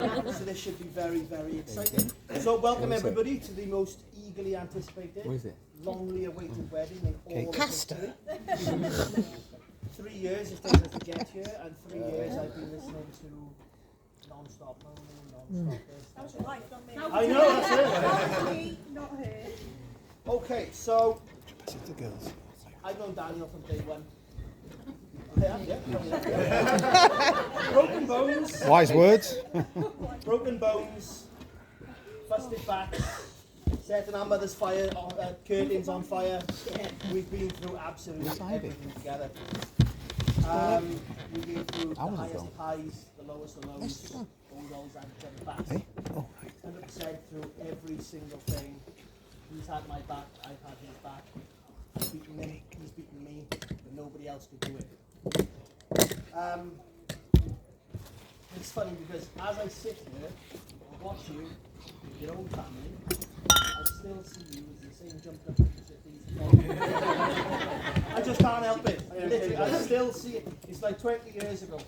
So this should be very, very exciting. So welcome everybody to the most eagerly anticipated, longly awaited wedding in all of history. 3 years it's taken us to get here, and 3 years I've been listening to non-stop moaning, non-stop this. How's your life, not me? I know, that's it. Me, not her. Okay, so I've known Daniel from day one. Yeah. Broken bones. Wise words. Broken bones. Busted backs. Setting our mother's fire curtains on fire. We've been through absolutely everything together. We've been through the highest of highs, the lowest of lows, all those at each other's backs. 100% through every single thing. He's had my back, I've had his back. I've beaten him, he's beaten me, but nobody else could do it. It's funny because as I sit here and watch you with your own family, I still see you as the same jumped up as these. I just can't help it. Literally, I still see it. It's like 20 years ago.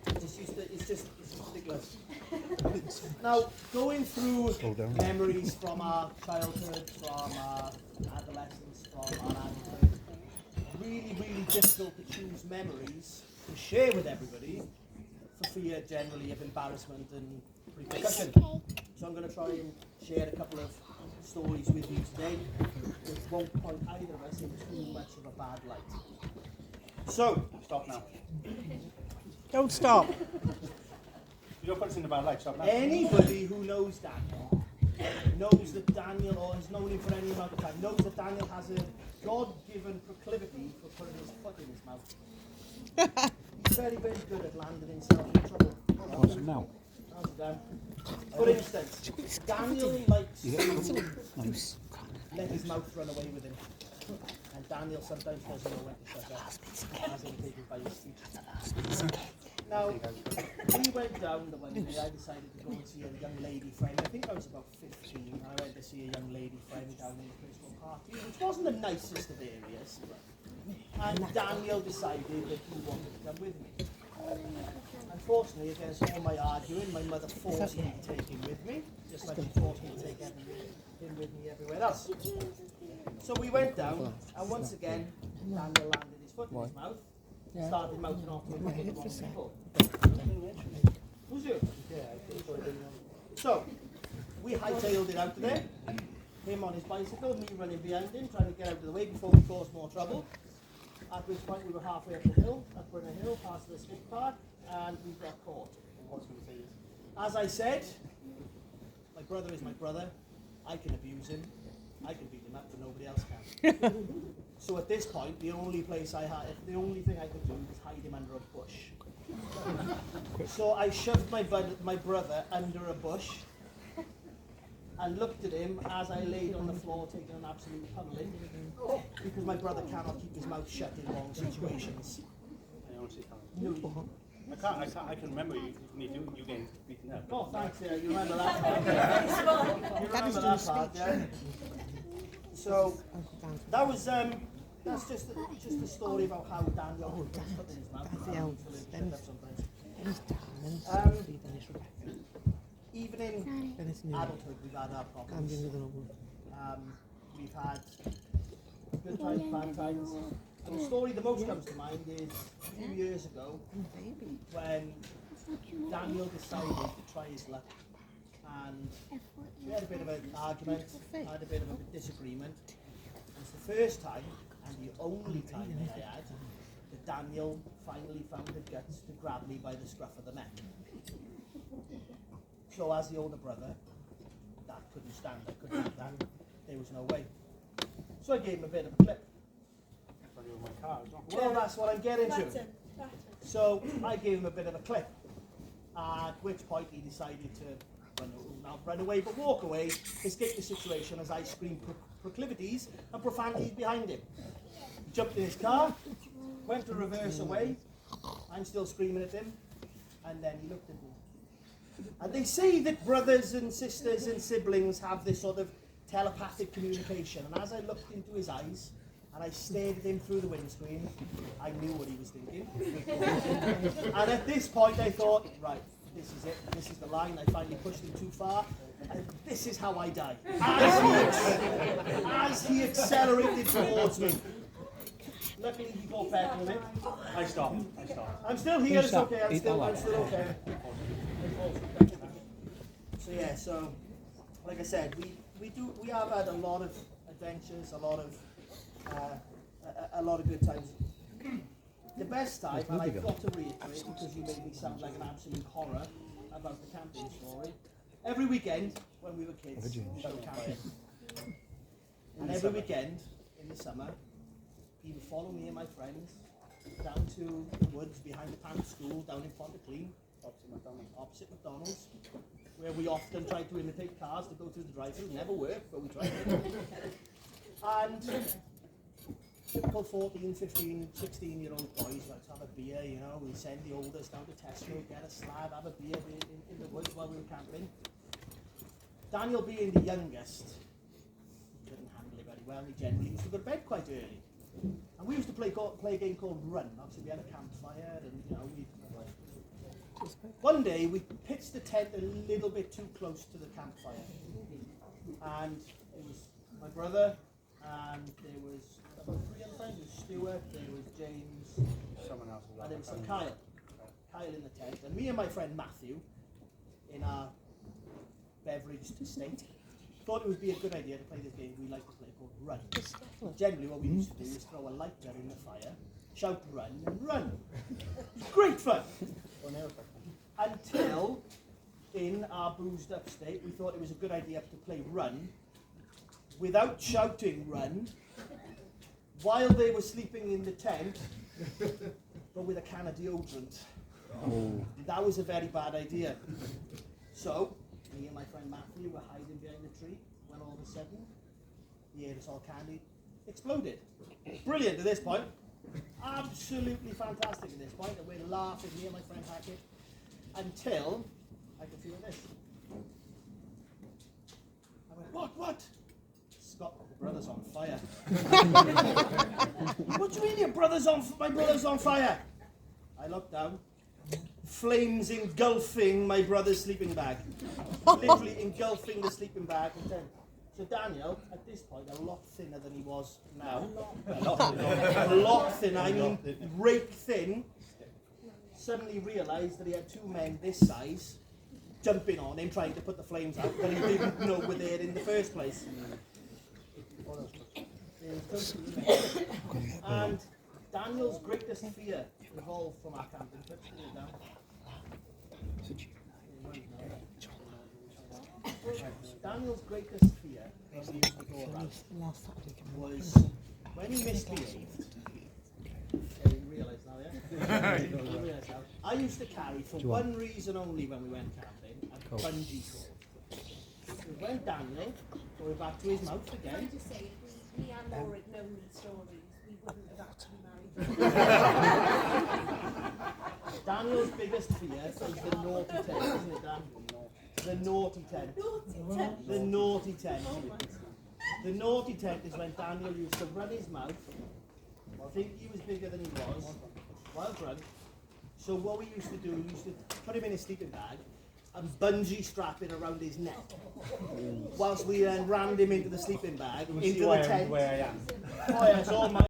It's just ridiculous. Now, going through memories from our childhood, from our adolescence, from our adulthood, really, really difficult to choose memories to share with everybody for fear generally of embarrassment and repercussion. So I'm going to try and share a couple of stories with you today which won't point either of us in too much of a bad light. So, stop now. Don't stop. You don't put us in a bad light, stop now. Anybody who knows Daniel knows that Daniel, or has known him for any amount of time, knows that Daniel has a God-given proclivity for putting his foot in his mouth. He's very, very good at landing himself in trouble. No. For instance, Daniel likes to let his mouth run away with him. And Daniel sometimes doesn't know when to shut up, as indicated by his speech. Now, we went down the one day, I decided to go and see a young lady friend. I think I was about 15. I went to see a young lady friend down in a place called Party, which wasn't the nicest of areas. And Daniel decided that he wanted to come with me. Unfortunately, against all my arguing, my mother forced me to take him with me, just like she forced me to take him with me everywhere else. So we went down, and once again, Daniel landed his foot in his mouth, started mouthing off to the wrong people. Who's you? So, we hightailed it out of there, him on his bicycle, me running behind him, trying to get out of the way before we caused more trouble. At which point we were halfway up the hill, up on a hill, past the skate park, and we got caught. As I said, my brother is my brother. I can abuse him. I can beat him up, but nobody else can. So at this point, the only thing I could do was hide him under a bush. So I shoved my brother under a bush and looked at him as I laid on the floor taking an absolute pummeling, because my brother cannot keep his mouth shut in wrong situations. I can remember you getting beaten up. Oh, thanks, yeah, you remember that part. You remember that part, yeah. So, that was, that's just a story about how Daniel put his foot in his mouth. Even in adulthood, we've had our problems. We've had good times, bad times. And the story that most comes to mind is a few years ago when Daniel decided to try his luck. And we had a bit of an argument, had a bit of a disagreement. It's the first time, and the only time that I had, that Daniel finally found the guts to grab me by the scruff of the neck. So as the older brother, that couldn't stand, I couldn't have that. There was no way. So I gave him a bit of a clip. Well, that's what I'm getting to. So I gave him a bit of a clip, at which point he decided to not run away, but walk away, escape the situation as I screamed proclivities and profanities behind him. He jumped in his car, went to reverse away, I'm still screaming at him, and then he looked at me. And they say that brothers and sisters and siblings have this sort of telepathic communication, and as I looked into his eyes, and I stared at him through the windscreen, I knew what he was thinking. And at this point I thought, right, this is it, this is the line, I finally pushed him too far, and this is how I die. As he accelerated towards me. Luckily he got better with it. I stop. I'm still here, it's okay, I'm still okay. So yeah, so like I said, we have had a lot of adventures, a lot of good times. The best time, and I've got to reiterate because you made me sound like an absolute horror about the camping story. Every weekend when we were kids, we went camping. And every weekend in the summer, he would follow me and my friends down to the woods behind the town school, down in Pontyclean, opposite McDonald's, where we often tried to imitate cars to go through the drive-thru. Never worked, but we tried it. And typical 14, 15, 16-year-old boys, let's have a beer, you know, we send the oldest down to Tesco, get a slab, have a beer in the woods while we were camping. Daniel being the youngest, he couldn't handle it very well, and he generally used to go to bed quite early. And we used to play a game called Run. Obviously we had a campfire, and you know, one day we pitched the tent a little bit too close to the campfire. And it was my brother, and there was about 3 other friends. There was Stuart, there was James, Someone else. and there was some Kyle. Kyle in the tent, and me and my friend Matthew, in our beveraged state, thought it would be a good idea to play this game we like to play called Run. Generally what we used to do is throw a lighter in the fire, shout run, and run. Great fun! Until, in our boozed up state, we thought it was a good idea to play Run without shouting run, while they were sleeping in the tent, but with a can of deodorant. Oh. That was a very bad idea. So, me and my friend Matthew were hiding behind the tree when all of a sudden, the aerosol candy exploded. Brilliant at this point. Absolutely fantastic at this point. And we're laughing, me and my friend Hackett, until I could feel this. I went, what? Scott, the brother's on fire. What do you mean my brother's on fire? I looked down. Flames engulfing my brother's sleeping bag. Literally engulfing the sleeping bag. So Daniel, at this point, a lot thinner than he was now. A lot thinner, I mean rake thin. Suddenly realised that he had 2 men this size jumping on him, trying to put the flames out, but he didn't know were there in the first place. And Daniel's greatest fear evolved from our camping trip. Daniel's greatest fear as he used to go about was when he misbehaved. Yeah, you realise now, yeah? You realise now. I used to carry, for one reason only when we went camping, a bungee cord. So when Daniel, going back to his mouth again. Can I just say, if me and Laura had known these stories, we wouldn't have actually married. Daniel's biggest fear is the naughty tent, isn't it, Dan? The naughty tent. The naughty tent. The naughty tent is when Daniel used to run his mouth, think he was bigger than he was, while drunk. So what we used to do, we used to put him in a sleeping bag and bungee strap it around his neck, whilst we then rammed him into the sleeping bag, into the tent. Where I am. Oh yeah, it's all my